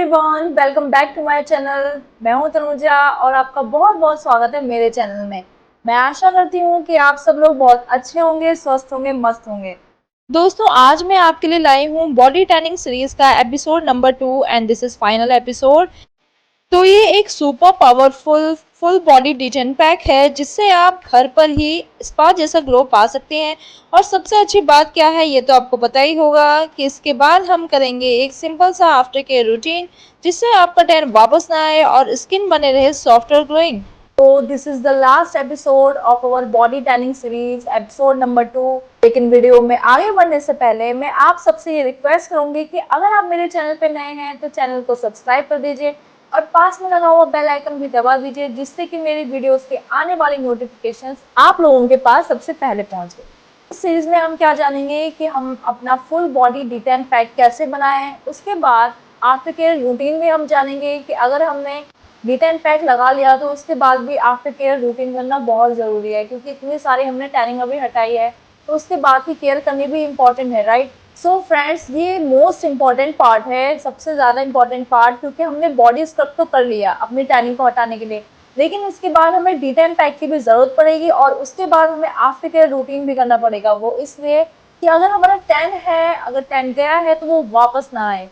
Everyone, welcome back to my channel. मैं हूं तनुजा और आपका बहुत बहुत स्वागत है मेरे चैनल में। मैं आशा करती हूं कि आप सब लोग बहुत अच्छे होंगे, स्वस्थ होंगे, मस्त होंगे। दोस्तों, आज मैं आपके लिए लाई हूं बॉडी टैनिंग सीरीज का episode number 2 and this is final episode. तो ये एक super powerful full body detain pack है जिससे आप घर पर ही स्पा जैसा ग्लो पा सकते हैं। और सबसे अच्छी बात क्या है ये तो आपको पता ही होगा कि इसके बाद हम करेंगे एक सिंपल सा आफ्टर केयर रूटीन जिससे आपका टैन वापस ना आए और स्किन बने रहे सॉफ्ट और ग्लोइंग। तो this is the last episode of our body tanning series, episode number 2। लेकिन वीडियो में आगे बढ़ने से पहले मैं आप सबसे ये रिक्वेस्ट करूंगी कि अगर आप मेरे चैनल पे नए हैं तो चैनल को सब्सक्राइब कर दीजिए और पास में लगा हुआ बेल आइकन भी दबा दीजिए जिससे कि मेरी वीडियोस के आने वाली नोटिफिकेशंस आप लोगों के पास सबसे पहले पहुंचे। इस सीरीज में हम क्या जानेंगे कि हम अपना फुल बॉडी डिटेन पैक कैसे बनाएं। उसके बाद आफ्टर केयर रूटीन में हम जानेंगे कि अगर हमने डिटेन पैक लगा लिया तो उसके बाद भी आफ्टर केयर रूटीन करना बहुत ज़रूरी है, क्योंकि इतनी सारी हमने टैनिंग अभी हटाई है तो उसके बाद की केयर करनी भी इम्पॉर्टेंट है, राइट। सो फ्रेंड्स, ये मोस्ट इम्पॉर्टेंट पार्ट है, सबसे ज़्यादा इम्पॉर्टेंट पार्ट, क्योंकि हमने बॉडी स्क्रब तो कर लिया अपनी टैनिंग को हटाने के लिए, लेकिन इसके बाद हमें डिटेन पैक की भी ज़रूरत पड़ेगी और उसके बाद हमें आफ्टर केयर रूटीन भी करना पड़ेगा। वो इसलिए कि अगर हमारा टैन है, अगर टैन गया है तो वो वापस ना आए।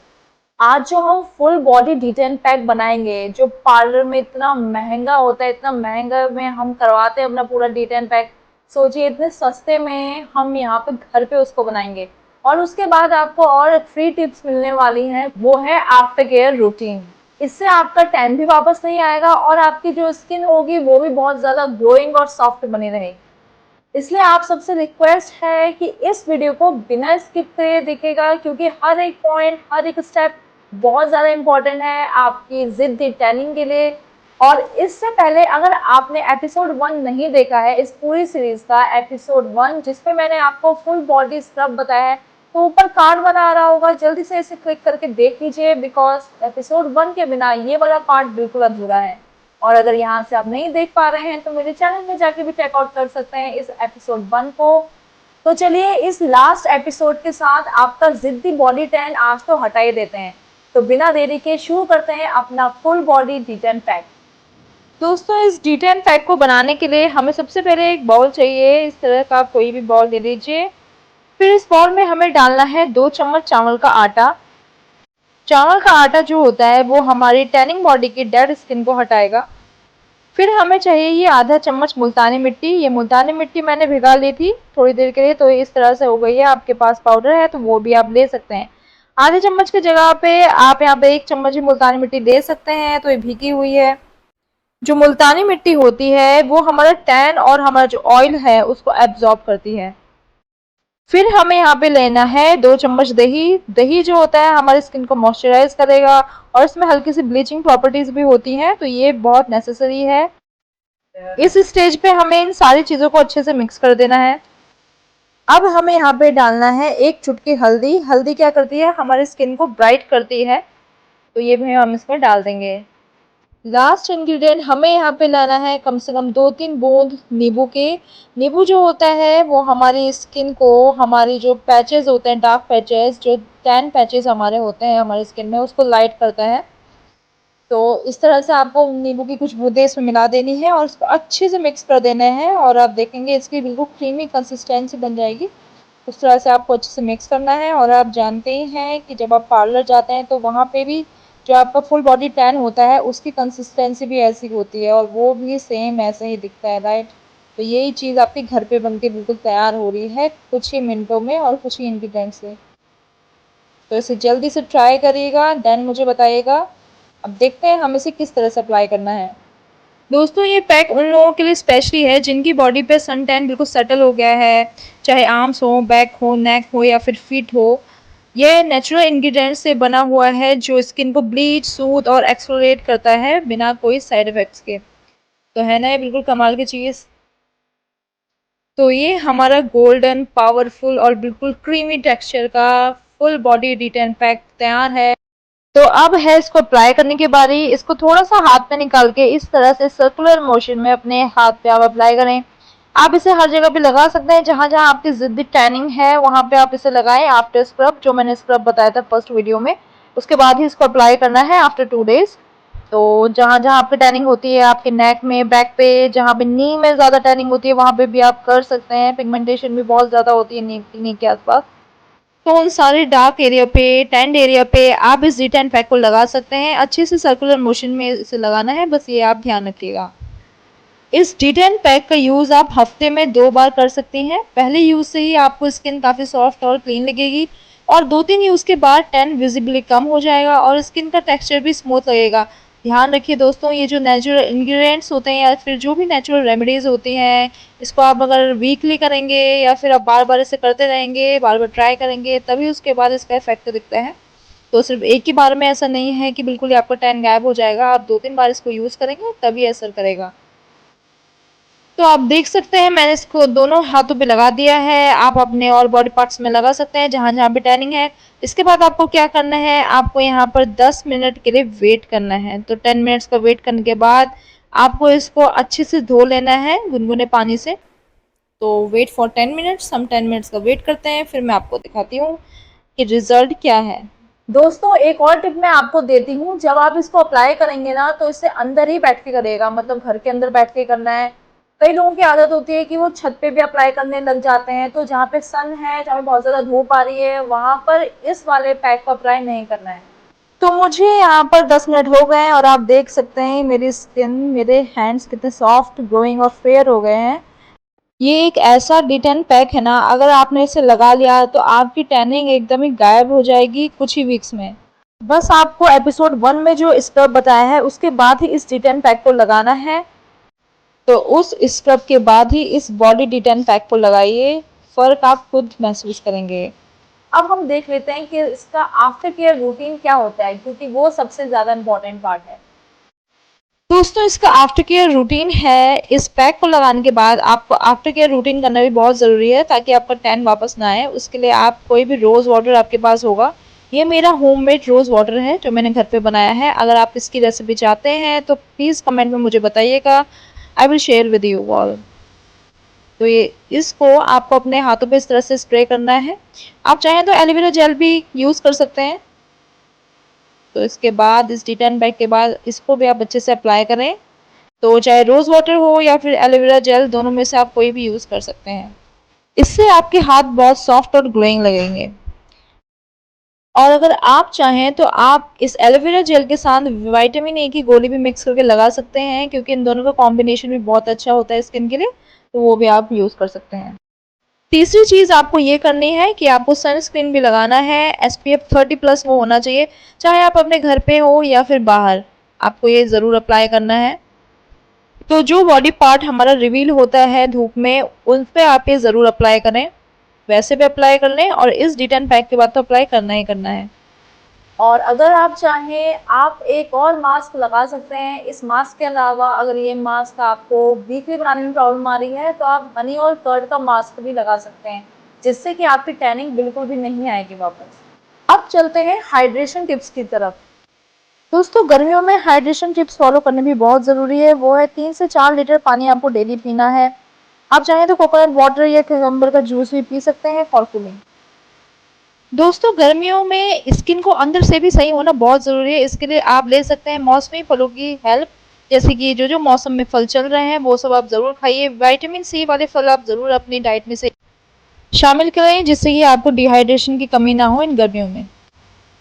आज जो हम फुल बॉडी डिटेन पैक बनाएंगे जो पार्लर में इतना महंगा होता है, इतना महंगा में हम करवाते हैं अपना पूरा डिटेन पैक, सोचिए इतने सस्ते में हम यहाँ पे घर पे उसको बनाएंगे। और उसके बाद आपको और फ्री टिप्स मिलने वाली हैं, वो है आफ्टर केयर रूटीन। इससे आपका टैन भी वापस नहीं आएगा और आपकी जो स्किन होगी वो भी बहुत ज़्यादा ग्लोइंग और सॉफ्ट बनी रहेगी। इसलिए आप सबसे रिक्वेस्ट है कि इस वीडियो को बिना स्किप करे देखिएगा, क्योंकि हर एक पॉइंट, हर एक स्टेप बहुत ज़्यादा इम्पोर्टेंट है आपकी जिद टैनिंग के लिए। और इससे पहले अगर आपने एपिसोड 1 नहीं देखा है इस पूरी सीरीज का, एपिसोड 1 जिसमें मैंने आपको फुल बॉडी स्क्रब बताया है, तो ऊपर कार्ड बना रहा होगा, जल्दी से इसे क्लिक करके देख लीजिए, बिकॉज एपिसोड 1 के बिना ये वाला पार्ट बिल्कुल अधूरा है। और अगर यहाँ से आप नहीं देख पा रहे हैं तो मेरे चैनल में जाके भी चेकआउट कर सकते हैं इस एपिसोड 1 को। तो चलिए इस लास्ट एपिसोड के साथ आपका जिद्दी बॉडी टैन आज तो हटा ही देते हैं। तो बिना देरी के शुरू करते हैं अपना फुल बॉडी डिटेन पैक। दोस्तों, इस डिटेन पैक को बनाने के लिए हमें सबसे पहले एक बाउल चाहिए। इस तरह का कोई भी बाउल ले लीजिए। फिर इस बाउल में हमें डालना है 2 चम्मच चावल का आटा। चावल का आटा जो होता है वो हमारी टैनिंग बॉडी की डेड स्किन को हटाएगा। फिर हमें चाहिए ये आधा चम्मच मुल्तानी मिट्टी। ये मुल्तानी मिट्टी मैंने भिगा ली थी थोड़ी देर के लिए, तो इस तरह से हो गई है। आपके पास पाउडर है तो वो भी आप ले सकते हैं। आधे चम्मच की जगह पे आप यहाँ पे 1 चम्मच ही मुल्तानी मिट्टी दे सकते हैं, तो ये भीगी हुई है। जो मुल्तानी मिट्टी होती है वो हमारा टैन और हमारा जो ऑयल है उसको एब्जॉर्ब करती है। फिर हमें यहाँ पे लेना है 2 चम्मच दही। दही जो होता है हमारी स्किन को मॉइस्चराइज करेगा और इसमें हल्की सी ब्लीचिंग प्रॉपर्टीज भी होती हैं, तो ये बहुत नेसेसरी है। इस स्टेज पे हमें इन सारी चीज़ों को अच्छे से मिक्स कर देना है। अब हमें यहाँ पे डालना है 1 चुटकी हल्दी। हल्दी क्या करती है, हमारी स्किन को ब्राइट करती है, तो ये भी हम इसमें डाल देंगे। लास्ट इंग्रेडिएंट हमें यहाँ पे लाना है कम से कम 2-3 बूंद नींबू के। नींबू जो होता है वो हमारी स्किन को, हमारी जो पैचेस होते हैं, डार्क पैचेस, जो टैन पैचेस हमारे होते हैं हमारी स्किन में, उसको लाइट करता है। तो इस तरह से आपको नींबू की कुछ बूंदें इसमें मिला देनी है और इसको अच्छे से मिक्स कर देना है और आप देखेंगे इसकी बिल्कुल क्रीमी कंसिस्टेंसी बन जाएगी। उस तरह से आपको अच्छे से मिक्स करना है। और आप जानते ही हैं कि जब आप पार्लर जाते हैं तो वहाँ पे भी जो आपका फुल बॉडी टैन होता है उसकी कंसिस्टेंसी भी ऐसी होती है और वो भी सेम ऐसे ही दिखता है, राइट। तो यही चीज़ आपके घर पे बनके बिल्कुल तैयार हो रही है कुछ ही मिनटों में और कुछ ही इंग्रीडियंट से। तो इसे जल्दी से ट्राई करिएगा, देन मुझे बताइएगा। अब देखते हैं हम इसे किस तरह से अप्लाई करना है। दोस्तों, ये पैक उन लोगों के लिए स्पेशली है जिनकी बॉडी पे सन टैन बिल्कुल सेटल हो गया है, चाहे आर्म्स हो, बैक हो, नेक हो या फिर फीट हो। ये नेचुरल इंग्रेडिएंट्स से बना हुआ है जो स्किन को ब्लीच, सूद और एक्सफोलिएट करता है बिना कोई साइड इफेक्ट्स के। तो है ना ये बिल्कुल कमाल की चीज़। तो ये हमारा गोल्डन, पावरफुल और बिल्कुल क्रीमी टेक्सचर का फुल बॉडी डिटेन पैक तैयार है। तो अब है इसको अप्लाई करने की बारी। इसको थोड़ा सा हाथ में निकाल के इस तरह से सर्कुलर मोशन में अपने हाथ पे आप अप्लाई करें। आप इसे हर जगह पे लगा सकते हैं, जहां जहां आपकी जिद्दी टैनिंग है वहां पे आप इसे लगाएं आफ्टर स्क्रब, जो मैंने स्क्रब बताया था फर्स्ट वीडियो में। उसके बाद ही इसको अप्लाई करना है आफ्टर 2 डेज। तो जहाँ जहाँ आपकी टैनिंग होती है, आपके नेक में, बैक पे, जहाँ पे नी में ज़्यादा टैनिंग होती है, वहाँ पे भी आप कर सकते हैं। पिगमेंटेशन भी बहुत ज़्यादा होती है नी के आसपास, तो उन सारे डार्क एरिया पे, टैंड एरिया पे आप इस D10 पैक को लगा सकते हैं। अच्छे से सर्कुलर मोशन में इसे लगाना है, बस ये आप ध्यान रखिएगा। इस D10 पैक का यूज़ आप हफ्ते में 2 बार कर सकती हैं। पहले यूज़ से ही आपको स्किन काफ़ी सॉफ्ट और क्लीन लगेगी, और 2-3 यूज़ के बाद टैन विजिबली कम हो जाएगा और स्किन का टेक्सचर भी स्मूथ लगेगा। ध्यान रखिए दोस्तों, ये जो नेचुरल इंग्रेडिएंट्स होते हैं या फिर जो भी नेचुरल रेमेडीज़ होती हैं, इसको आप अगर वीकली करेंगे या फिर आप बार-बार इसे करते रहेंगे, बार-बार ट्राई करेंगे, तभी उसके बाद इसका इफ़ेक्ट दिखता है। तो सिर्फ़ एक ही बार में ऐसा नहीं है कि बिल्कुल ही आपका टैन गायब हो जाएगा। आप 2-3 बार इसको यूज़ करेंगे तभी असर करेगा। तो आप देख सकते हैं मैंने इसको दोनों हाथों पे लगा दिया है। आप अपने और बॉडी पार्ट्स में लगा सकते हैं जहाँ जहाँ पे टैनिंग है। इसके बाद आपको क्या करना है, आपको यहाँ पर 10 मिनट के लिए वेट करना है। तो 10 मिनट्स का वेट करने के बाद आपको इसको अच्छे से धो लेना है गुनगुने पानी से। तो वेट फॉर 10 मिनट्स, हम 10 मिनट्स का वेट करते हैं, फिर मैं आपको दिखाती हूँ कि रिजल्ट क्या है। दोस्तों एक और टिप मैं आपको देती हूँ, जब आप इसको अप्लाई करेंगे ना तो इसे अंदर ही बैठ के करेगा, मतलब घर के अंदर बैठ के करना है। कई लोगों की आदत होती है कि वो छत पे भी अप्लाई करने लग जाते हैं, तो जहाँ पे सन है, जहाँ पे बहुत ज़्यादा धूप आ रही है, वहाँ पर इस वाले पैक को अप्लाई नहीं करना है। तो मुझे यहाँ पर 10 मिनट हो गए हैं और आप देख सकते हैं मेरी स्किन, मेरे हैंड्स कितने सॉफ्ट, ग्लोइंग और फेयर हो गए हैं। ये एक ऐसा D10 पैक है ना, अगर आपने इसे लगा लिया तो आपकी टैनिंग एकदम ही गायब हो जाएगी कुछ ही वीक्स में। बस आपको एपिसोड 1 में जो स्क्रब बताया है उसके बाद ही इस D10 पैक को लगाना है। तो उस स्क्रब के बाद ही इस बॉडी D10 पैक को लगाइए, फ़र्क आप खुद महसूस करेंगे। अब हम देख लेते हैं कि इसका आफ्टर केयर रूटीन क्या होता है, क्योंकि वो सबसे ज़्यादा इम्पोर्टेंट पार्ट है। दोस्तों इसका आफ्टर केयर रूटीन है, इस पैक को लगाने के बाद आपको आफ्टर केयर रूटीन करना भी बहुत ज़रूरी है ताकि आपका टैन वापस ना आए। उसके लिए आप कोई भी रोज़ वाटर आपके पास होगा, ये मेरा होममेड रोज़ वाटर है जो मैंने घर पे बनाया है। अगर आप इसकी रेसिपी चाहते हैं तो प्लीज़ कमेंट में मुझे बताइएगा, I will share with you all. तो ये इसको आपको अपने हाथों पे इस तरह से स्प्रे करना है। आप चाहें तो एलोवेरा जेल भी यूज़ कर सकते हैं। तो इसके बाद इस D10 पैक के बाद इसको भी आप अच्छे से अप्लाई करें। तो चाहे रोज़ वाटर हो या फिर एलोवेरा जेल, दोनों में से आप कोई भी यूज़ कर सकते हैं। इससे आपके हाथ बहुत सॉफ्ट और ग्लोइंग लगेंगे। और अगर आप चाहें तो आप इस एलोवेरा जेल के साथ विटामिन ए की गोली भी मिक्स करके लगा सकते हैं, क्योंकि इन दोनों का कॉम्बिनेशन भी बहुत अच्छा होता है स्किन के लिए, तो वो भी आप यूज़ कर सकते हैं। तीसरी चीज़ आपको ये करनी है कि आपको सनस्क्रीन भी लगाना है। SPF 30 प्लस वो होना चाहिए, चाहे आप अपने घर पे हो या फिर बाहर, आपको ये ज़रूर अप्लाई करना है। तो जो बॉडी पार्ट हमारा रिवील होता है धूप में, उन पे आप ये ज़रूर अप्लाई करें। वैसे भी अप्लाई कर लें और इस D10 पैक के बाद तो अप्लाई करना ही करना है। और अगर आप चाहें आप एक और मास्क लगा सकते हैं। इस मास्क के अलावा अगर ये मास्क आपको वीकली बनाने में प्रॉब्लम आ रही है तो आप हनी और कर्ड का मास्क भी लगा सकते हैं, जिससे कि आपकी टैनिंग बिल्कुल भी नहीं आएगी वापस। अब चलते हैं हाइड्रेशन टिप्स की तरफ। दोस्तों गर्मियों में हाइड्रेशन टिप्स फॉलो करने भी बहुत ज़रूरी है। वो है 3 से 4 लीटर पानी आपको डेली पीना है। आप चाहें तो कोकोनट वाटर या क्यूकम्बर का जूस भी पी सकते हैं फॉर कूलिंग। दोस्तों गर्मियों में स्किन को अंदर से भी सही होना बहुत ज़रूरी है। इसके लिए आप ले सकते हैं मौसमी फलों की हेल्प, जैसे कि जो जो मौसम में फल चल रहे हैं वो सब आप ज़रूर खाइए। विटामिन सी वाले फल आप ज़रूर अपनी डाइट में से शामिल करें, जिससे कि आपको डिहाइड्रेशन की कमी ना हो इन गर्मियों में,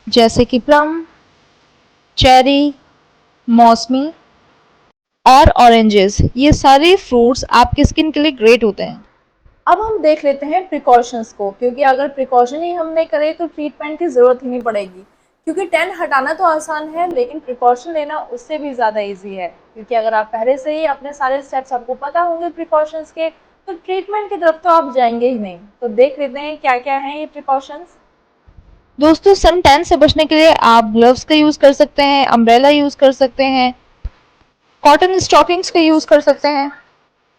जैसे कि प्लम, चेरी, मौसमी और ऑरेंजेस। ये सारे फ्रूट्स आपकी स्किन के लिए ग्रेट होते हैं। अब हम देख लेते हैं प्रिकॉशंस को, क्योंकि अगर प्रिकॉशन ही हम नहीं करें तो ट्रीटमेंट की ज़रूरत ही नहीं पड़ेगी। क्योंकि टैन हटाना तो आसान है, लेकिन प्रिकॉशन लेना उससे भी ज़्यादा ईजी है। क्योंकि अगर आप पहले से ही अपने सारे स्टेप्स आपको पता होंगे प्रिकॉशंस के, तो ट्रीटमेंट की तरफ तो आप जाएंगे ही नहीं। तो देख लेते हैं क्या क्या हैं ये प्रिकॉशंस। दोस्तों सन टैन से बचने के लिए आप ग्लव्स का यूज़ कर सकते हैं, अम्ब्रेला यूज़ कर सकते हैं, कॉटन स्टॉकिंग्स का यूज़ कर सकते हैं,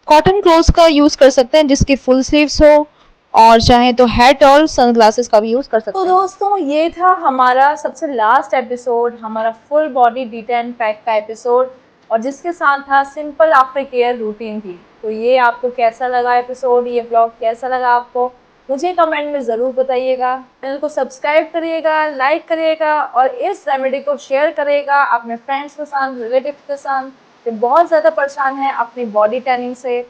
कॉटन क्लोथ्स का यूज़ कर सकते हैं जिसकी फुल स्लीव्स हो, और चाहे तो हैट और सनग्लासेस का भी यूज़ कर सकते हैं। तो दोस्तों ये था हमारा सबसे लास्ट एपिसोड, हमारा फुल बॉडी D10 पैक का एपिसोड, और जिसके साथ था सिंपल आफ्टर केयर रूटीन भी। तो ये आपको कैसा लगा एपिसोड, ये ब्लॉग कैसा लगा आपको, मुझे कमेंट में ज़रूर बताइएगा। चैनल को सब्सक्राइब करिएगा, लाइक करिएगा और इस रेमेडी को शेयर करिएगा अपने फ्रेंड्स के साथ, रिलेटिव के साथ जो बहुत ज़्यादा परेशान है अपनी बॉडी टैनिंग से।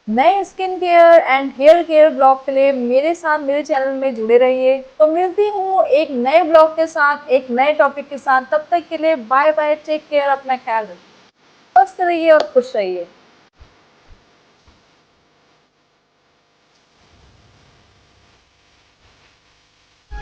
नए skin care and hair care blog के लिए मेरे साथ मेरे चैनल में जुड़े रहिए। तो मिलती हूँ एक नए ब्लॉग के साथ, एक नए टॉपिक के साथ। तब तक के लिए बाय बाय, टेक केयर, अपना ख्याल रखिए, स्वस्थ रहिए और खुश रहिए।